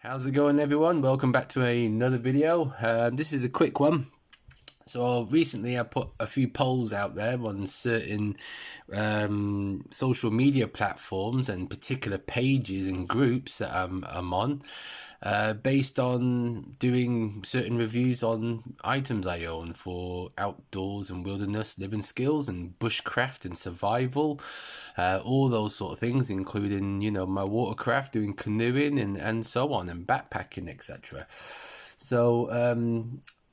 How's it going, everyone? Welcome back to another video. This is a quick one. So recently I put a few polls out there on certain social media platforms and particular pages and groups that I'm on, based on doing certain reviews on items I own for outdoors and wilderness living skills and bushcraft and survival, all those sort of things, including, you know, my watercraft, doing canoeing and so on, and backpacking, etc. So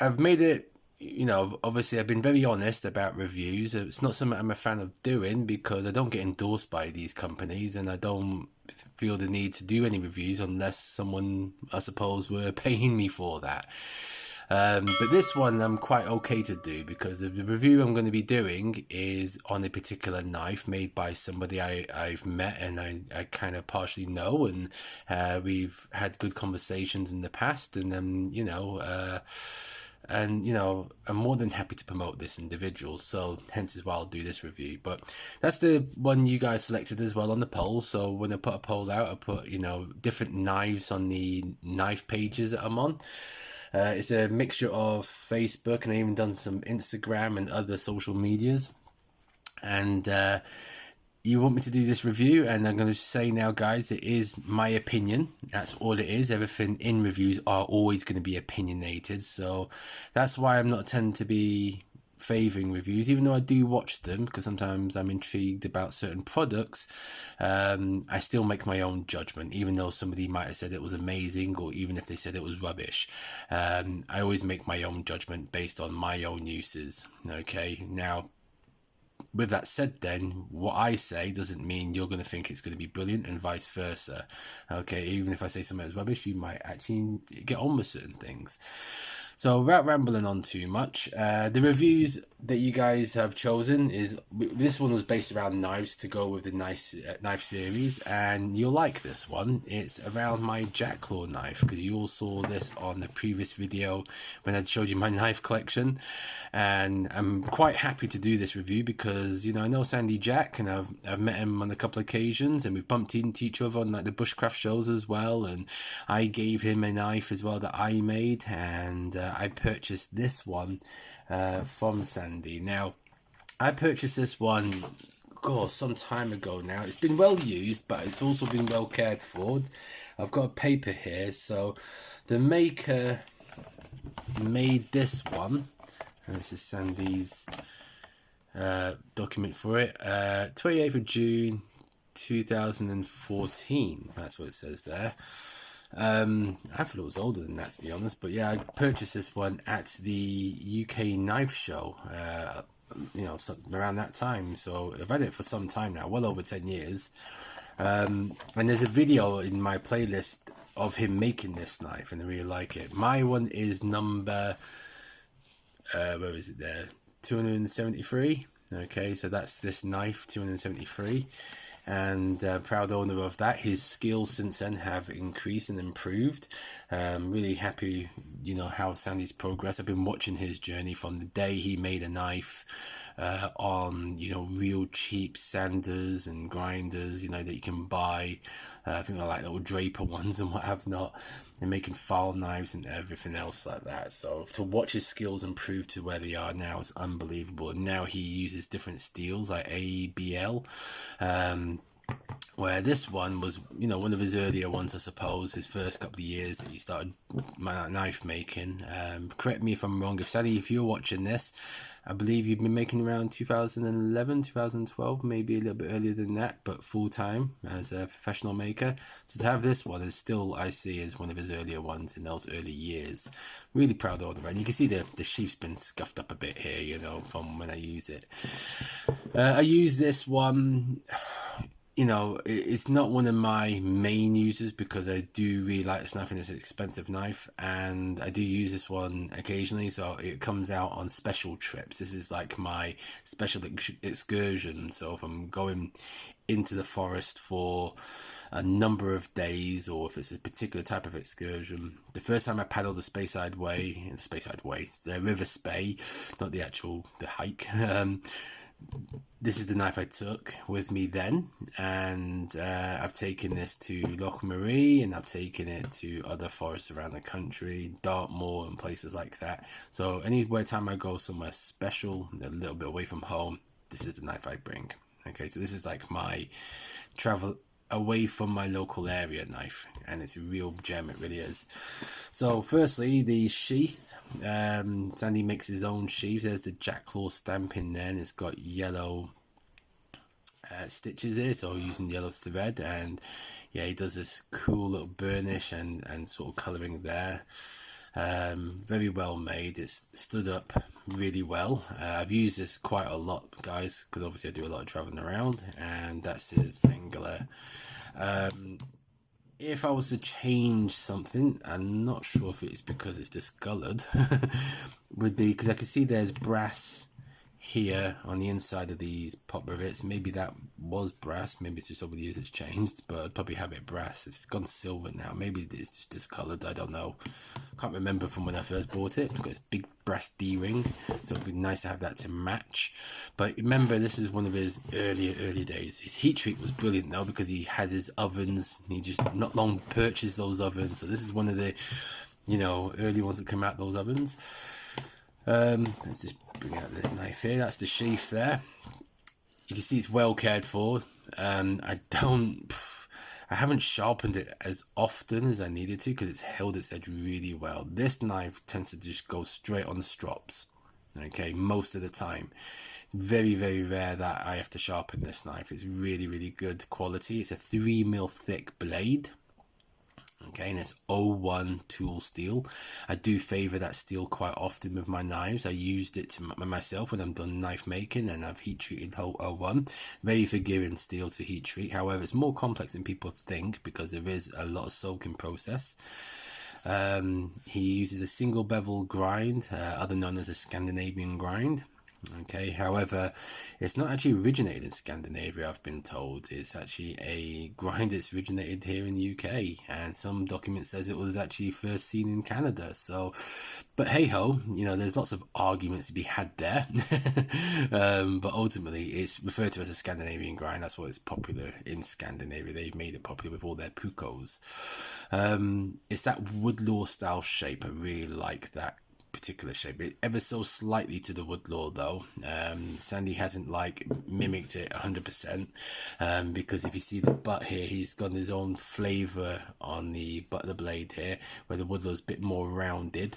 I've made it, you know, obviously I've been very honest about reviews. It's not something I'm a fan of doing because I don't get endorsed by these companies, and I don't feel the need to do any reviews unless someone, I suppose, were paying me for that. But this one I'm quite okay to do because the review I'm going to be doing is on a particular knife made by somebody I've met and I kind of partially know, and we've had good conversations in the past, and I'm more than happy to promote this individual, so hence is why I'll do this review. But that's the one you guys selected as well on the poll. So when I put a poll out, I put, you know, different knives on the knife pages that I'm on. It's a mixture of Facebook, and I even done some Instagram and other social medias. And you want me to do this review, and I'm going to say now, guys, it is my opinion. That's all it is. Everything in reviews are always going to be opinionated, so that's why I'm not tend to be favouring reviews, even though I do watch them, because sometimes I'm intrigued about certain products. I still make my own judgment, even though somebody might have said it was amazing, or even if they said it was rubbish. I always make my own judgment based on my own uses. Okay, now, with that said, then, what I say doesn't mean you're going to think it's going to be brilliant, and vice versa. Okay, even if I say something is rubbish, you might actually get on with certain things. So without rambling on too much, the reviews that you guys have chosen is, this one was based around knives to go with the knife series, and you'll like this one. It's around my Jacklore knife, because you all saw this on the previous video when I showed you my knife collection. And I'm quite happy to do this review because, you know, I know Sandy Jack, and I've met him on a couple of occasions, and we've bumped into each other on like the bushcraft shows as well, and I gave him a knife as well that I made, and I purchased this one from Sandy. Now, I purchased this one some time ago now. It's been well used, but it's also been well cared for. I've got a paper here. So the maker made this one, and this is Sandy's document for it. 28th of June 2014. That's what it says there. I thought it was older than that, to be honest, but yeah, I purchased this one at the UK knife show, you know, around that time. So I've had it for some time now, well over 10 years. And there's a video in my playlist of him making this knife, and I really like it. My one is number, where is it there? 273. Okay, so that's this knife, 273. And proud owner of that. His skills since then have increased and improved. Really happy, you know, how Sandy's progress. I've been watching his journey from the day he made a knife on, you know, real cheap sanders and grinders, you know, that you can buy. I think they're like little Draper ones and what have not, and making file knives and everything else like that. So to watch his skills improve to where they are now is unbelievable. And now he uses different steels like ABL, where this one was, you know, one of his earlier ones, I suppose, his first couple of years that he started knife making. Correct me if I'm wrong. If you're watching this, I believe you've been making around 2011, 2012, maybe a little bit earlier than that, but full-time as a professional maker. So to have this one is still, I see, as one of his earlier ones in those early years. Really proud of it. And you can see the sheath's been scuffed up a bit here, you know, from when I use it. I use this one, you know, it's not one of my main uses because I do really like this knife, and it's an expensive knife, and I do use this one occasionally, so it comes out on special trips. This is like my special excursion. So if I'm going into the forest for a number of days, or if it's a particular type of excursion. The first time I paddled the Speyside Way, it's the River Spey, not the hike. this is the knife I took with me then, and I've taken this to Loch Marie, and I've taken it to other forests around the country, Dartmoor and places like that. So anywhere time I go somewhere special, a little bit away from home, this is the knife I bring. Okay, so this is like my travel away from my local area knife, and it's a real gem, it really is. So firstly, the sheath. Sandy makes his own sheath. There's the Jacklore stamp in there, and it's got yellow stitches here, so using yellow thread, and yeah, he does this cool little burnish and sort of colouring there. Very well made. It's stood up really well. I've used this quite a lot, guys, because obviously I do a lot of traveling around, and that's his finger. If I was to change something, I'm not sure if it's because it's discoloured, would be because I can see there's brass here on the inside of these pop rivets. Maybe that was brass, maybe it's just over the years it's changed, but I'd probably have it brass. It's gone silver now, maybe it's just discoloured, I don't know. Can't remember from when I first bought it. It's got this big brass D-ring, so it'd be nice to have that to match. But remember, this is one of his early days. His heat treat was brilliant though, because he had his ovens, he just not long purchased those ovens, so this is one of the, you know, early ones that come out those ovens. Let's just bring out the knife here. That's the sheath there. You can see it's well cared for. I haven't sharpened it as often as I needed to because it's held its edge really well. This knife tends to just go straight on the strops, okay, most of the time. Very, very rare that I have to sharpen this knife. It's really, really good quality. It's a 3mm thick blade. Okay, and it's 01 tool steel. I do favour that steel quite often with my knives. I used it to myself when I'm done knife making, and I've heat treated 01. Very forgiving steel to heat treat. However, it's more complex than people think because there is a lot of soaking process. He uses a single bevel grind, other known as a Scandinavian grind. Okay, however, it's not actually originated in Scandinavia, I've been told. It's actually a grind that's originated here in the UK, and some document says it was actually first seen in Canada. So, but hey ho, you know, there's lots of arguments to be had there. But ultimately, it's referred to as a Scandinavian grind. That's why it's popular in Scandinavia. They've made it popular with all their puukos. It's that woodlaw style shape. I really like that particular shape, it ever so slightly to the woodlaw though. Sandy hasn't like mimicked it 100%, because if you see the butt here, he's got his own flavor on the butt of the blade here, where the woodlaw is a bit more rounded,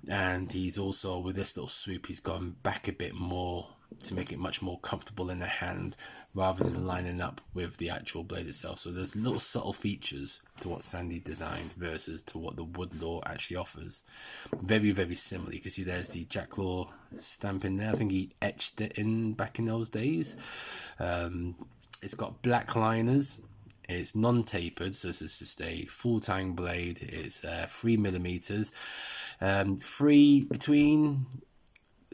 and he's also, with this little swoop, he's gone back a bit more to make it much more comfortable in the hand rather than lining up with the actual blade itself. So there's little subtle features to what Sandy designed versus to what the woodlaw actually offers. Very, very similar. You can see there's the Jacklore stamp in there. I think he etched it in back in those days. It's got black liners. It's non-tapered, so this is just a full-tang blade. It's 3mm. Between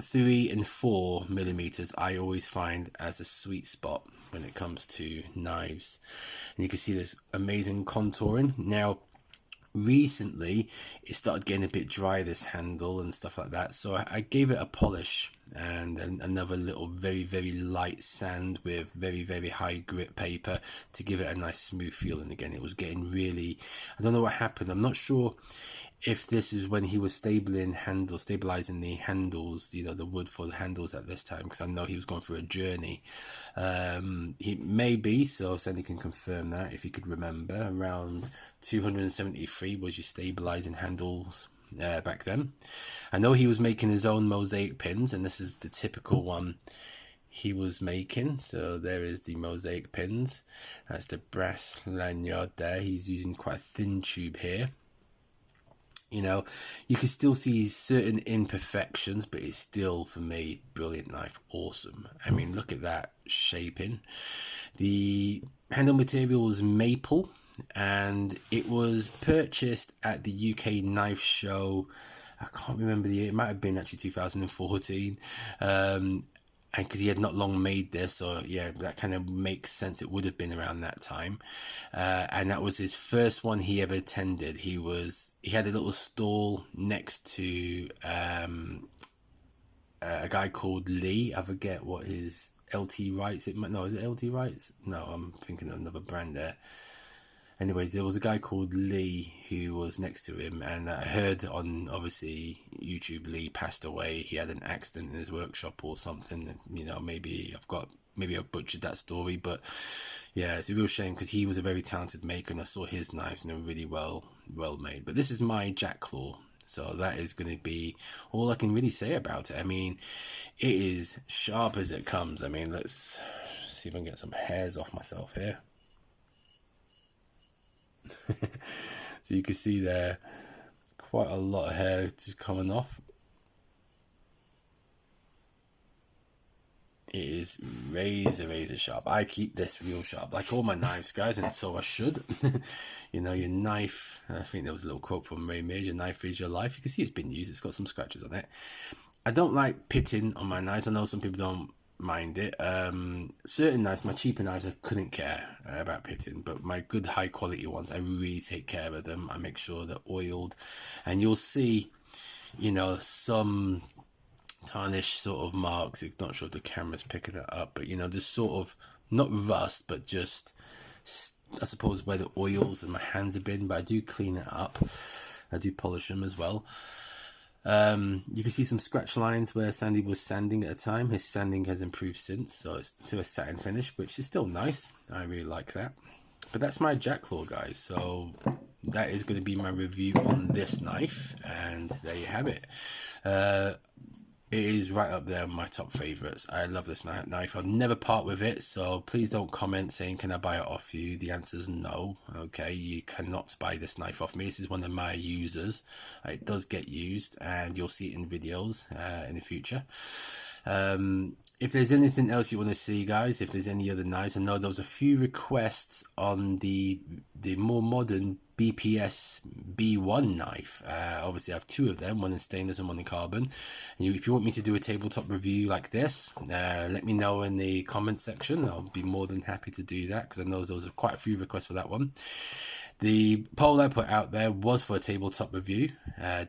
3 and 4mm I always find as a sweet spot when it comes to knives, and you can see this amazing contouring. Now recently it started getting a bit dry, this handle and stuff like that, so I gave it a polish and another little very, very light sand with very, very high grit paper to give it a nice smooth feel. And again, it was getting really, I don't know what happened, I'm not sure if this is when he was stabilizing the handles, you know, the wood for the handles at this time, because I know he was going through a journey. He may be, so Sandy can confirm that if he could remember. Around 273 was your stabilizing handles back then. I know he was making his own mosaic pins, and this is the typical one he was making. So there is the mosaic pins. That's the brass lanyard there. He's using quite a thin tube here. You know, you can still see certain imperfections, but it's still, for me, brilliant knife. Awesome. I mean, look at that shaping. The handle material was maple, and it was purchased at the UK knife show. I can't remember the year. It might have been actually 2014. And because he had not long made this, so yeah, that kind of makes sense. It would have been around that time, and that was his first one he ever attended. He had a little stall next to a guy called Lee. I forget what his LT Rights. No, is it LT Rights? No, I'm thinking of another brand there. Anyways, there was a guy called Lee who was next to him, and I heard on, obviously, YouTube, Lee passed away. He had an accident in his workshop or something. You know, maybe I've butchered that story, but yeah, it's a real shame because he was a very talented maker, and I saw his knives and they're really well made. But this is my Jacklore, so that is going to be all I can really say about it. I mean, it is sharp as it comes. I mean, let's see if I can get some hairs off myself here. So you can see there quite a lot of hair just coming off. It is razor sharp. I keep this real sharp, like all my knives, guys, and so I should. You know, your knife, I think there was a little quote from Ray Major, your knife is your life. You can see it's been used. It's got some scratches on it. I don't like pitting on my knives. I know some people don't mind it. Certain knives, my cheaper knives, I couldn't care about pitting, but my good high quality ones, I really take care of them. I make sure they're oiled, and you'll see, you know, some tarnish sort of marks. I'm not sure if the camera's picking it up, but you know, just sort of not rust, but just, I suppose, where the oils and my hands have been. But I do clean it up. I do polish them as well. You can see some scratch lines where Sandy was sanding at a time. His sanding has improved since, so it's to a satin finish, which is still nice. I really like that. But that's my Jacklore, guys. So that is going to be my review on this knife, and there you have it. It is right up there on my top favorites. I love this knife. I'll never part with it, so please don't comment saying, can I buy it off you? The answer is no. Okay, you cannot buy this knife off me. This is one of my users. It does get used, and you'll see it in videos in the future. If there's anything else you want to see, guys, if there's any other knives, I know there was a few requests on the more modern BPS B1 knife. Obviously I have two of them, one in stainless and one in carbon. And if you want me to do a tabletop review like this, let me know in the comment section. I'll be more than happy to do that, because I know there was quite a few requests for that one. The poll I put out there was for a tabletop review,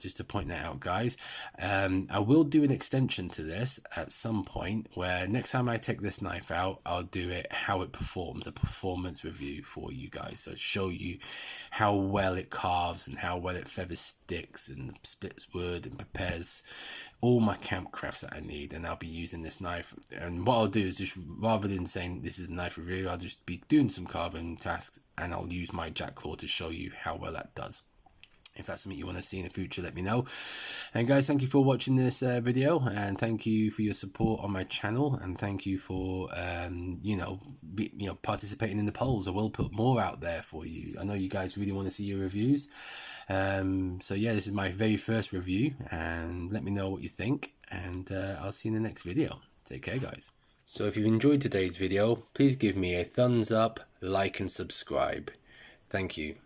just to point that out, guys. I will do an extension to this at some point, where next time I take this knife out, I'll do it how it performs, a performance review for you guys. So show you how well it carves and how well it feather sticks and splits wood and prepares all my camp crafts that I need. And I'll be using this knife, and what I'll do is, just rather than saying this is a knife review, I'll just be doing some carbon tasks, and I'll use my Jacklore to show you how well that does. If that's something you want to see in the future, let me know. And guys, thank you for watching this video, and thank you for your support on my channel, and thank you for participating in the polls. I will put more out there for you. I know you guys really want to see your reviews. So yeah, this is my very first review, and let me know what you think, and I'll see you in the next video. Take care, guys. So if you've enjoyed today's video, please give me a thumbs up, like and subscribe. Thank you.